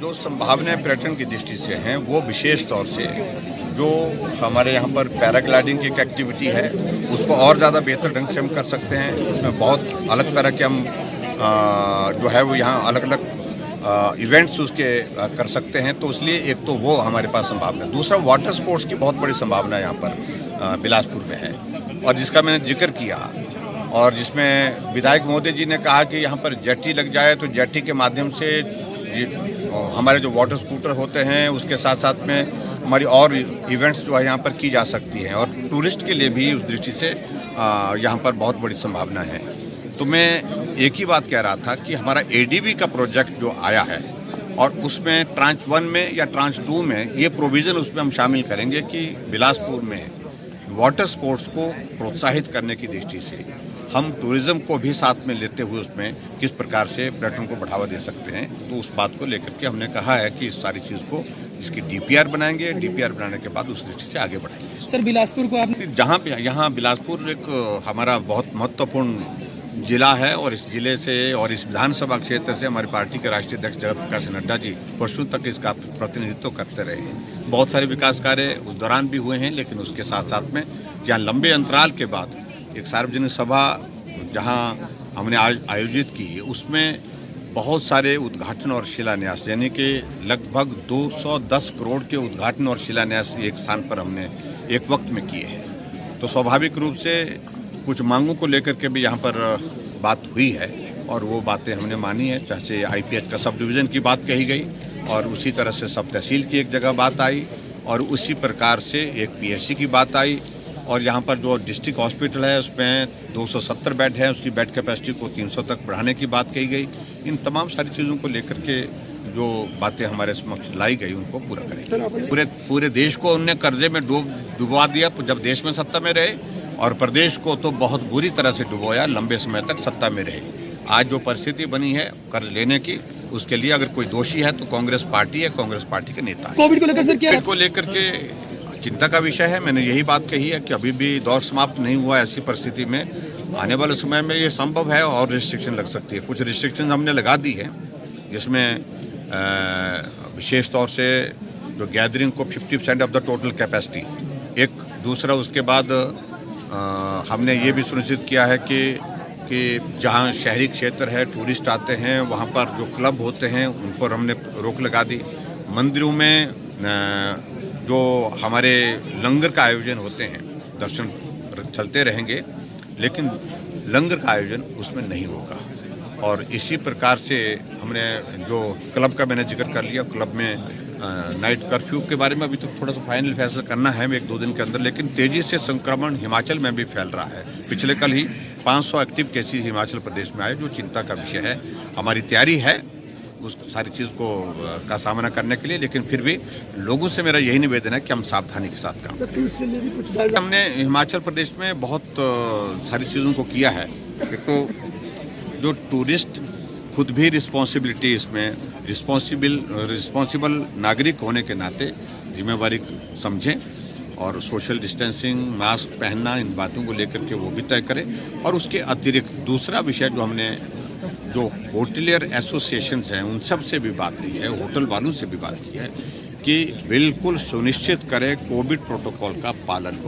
जो संभावनाएं पर्यटन की दृष्टि से हैं वो विशेष तौर से जो हमारे यहाँ पर पैराग्लाइडिंग की एक एक्टिविटी है उसको और ज़्यादा बेहतर ढंग से हम कर सकते हैं। उसमें बहुत अलग तरह के हम जो है वो यहाँ अलग अलग इवेंट्स उसके कर सकते हैं। तो इसलिए एक तो वो हमारे पास संभावना है। दूसरा, वाटर स्पोर्ट्स की बहुत बड़ी संभावना यहाँ पर बिलासपुर में है और जिसका मैंने जिक्र किया और जिसमें विधायक महोदय जी ने कहा कि यहाँ पर जेट्टी लग जाए तो जेट्टी के माध्यम से हमारे जो वाटर स्कूटर होते हैं उसके साथ साथ में हमारी और इवेंट्स जो है यहाँ पर की जा सकती हैं और टूरिस्ट के लिए भी उस दृष्टि से यहाँ पर बहुत बड़ी संभावना है। तो मैं एक ही बात कह रहा था कि हमारा एडीबी का प्रोजेक्ट जो आया है और उसमें ट्रांच 1 में या ट्रांच 2 में ये प्रोविज़न उसमें हम शामिल करेंगे कि बिलासपुर में वाटर स्पोर्ट्स को प्रोत्साहित करने की दृष्टि से हम टूरिज़्म को भी साथ में लेते हुए उसमें किस प्रकार से पर्यटन को बढ़ावा दे सकते हैं। तो उस बात को लेकर के हमने कहा है कि इस सारी चीज़ को इसकी डीपीआर बनाएंगे, डीपीआर बनाने के बाद उस दृष्टि से आगे बढ़ाएंगे। सर, बिलासपुर को आपने जहाँ पे यहाँ बिलासपुर एक हमारा बहुत महत्वपूर्ण जिला है और इस जिले से और इस विधानसभा क्षेत्र से हमारी पार्टी के राष्ट्रीय अध्यक्ष जगत प्रकाश नड्डा जी वर्षों तक इसका प्रतिनिधित्व करते रहे हैं। बहुत सारे विकास कार्य उस दौरान भी हुए हैं, लेकिन उसके साथ साथ में जहाँ लंबे अंतराल के बाद एक सार्वजनिक सभा जहाँ हमने आयोजित की उसमें बहुत सारे उद्घाटन और शिलान्यास यानी कि लगभग 210 करोड़ के उद्घाटन और शिलान्यास एक स्थान पर हमने एक वक्त में किए हैं। तो स्वाभाविक रूप से कुछ मांगों को लेकर के भी यहाँ पर बात हुई है और वो बातें हमने मानी है। जैसे आईपीएच का सब डिवीज़न की बात कही गई और उसी तरह से सब तहसील की एक जगह बात आई और उसी प्रकार से एक पीएचसी की बात आई और यहाँ पर जो डिस्ट्रिक्ट हॉस्पिटल है उसमें 270 बेड है, उसकी बेड कैपेसिटी को 300 तक बढ़ाने की बात कही गई। इन तमाम सारी चीज़ों को लेकर के जो बातें हमारे समक्ष लाई गई उनको पूरा करेंगे। पूरे देश को उनने कर्जे में डुबवा दिया जब देश में सत्ता में रहे और प्रदेश को तो बहुत बुरी तरह से डुबोया, लंबे समय तक सत्ता में रहे। आज जो परिस्थिति बनी है कर्ज लेने की, उसके लिए अगर कोई दोषी है तो कांग्रेस पार्टी है, कांग्रेस पार्टी के नेता। कोविड को लेकर सर क्या को लेकर के चिंता का विषय है। मैंने यही बात कही है कि अभी भी दौर समाप्त नहीं हुआ। ऐसी परिस्थिति में आने वाले समय में ये संभव है और रिस्ट्रिक्शन लग सकती है। कुछ रिस्ट्रिक्शन हमने लगा दी है जिसमें विशेष तौर से जो गैदरिंग को 50% ऑफ द टोटल कैपेसिटी, एक दूसरा उसके बाद हमने ये भी सुनिश्चित किया है कि जहाँ शहरी क्षेत्र है, टूरिस्ट आते हैं, वहाँ पर जो क्लब होते हैं उन पर हमने रोक लगा दी। मंदिरों में जो हमारे लंगर का आयोजन होते हैं, दर्शन चलते रहेंगे, लेकिन लंगर का आयोजन उसमें नहीं होगा। और इसी प्रकार से हमने जो क्लब का मैंने जिक्र कर लिया, क्लब में नाइट कर्फ्यू के बारे में अभी तो थोड़ा सा फाइनल फैसला करना है 1-2 दिन के अंदर, लेकिन तेज़ी से संक्रमण हिमाचल में भी फैल रहा है। पिछले कल ही 500 एक्टिव केसेस हिमाचल प्रदेश में आए, जो चिंता का विषय है। हमारी तैयारी है उस सारी चीज़ को का सामना करने के लिए, लेकिन फिर भी लोगों से मेरा यही निवेदन है कि हम सावधानी के साथ काम करें। हमने हिमाचल प्रदेश में बहुत सारी चीज़ों को किया है। एक तो जो टूरिस्ट खुद भी रिस्पॉन्सिबिलिटी इसमें रिस्पॉन्सिबल नागरिक होने के नाते जिम्मेवारी समझें और सोशल डिस्टेंसिंग, मास्क पहनना, इन बातों को लेकर के वो भी तय करें। और उसके अतिरिक्त दूसरा विषय जो हमने जो होटलियर एसोसिएशंस हैं उन सब से भी बात की है, होटल वालों से भी बात की है कि बिल्कुल सुनिश्चित करें कोविड प्रोटोकॉल का पालन।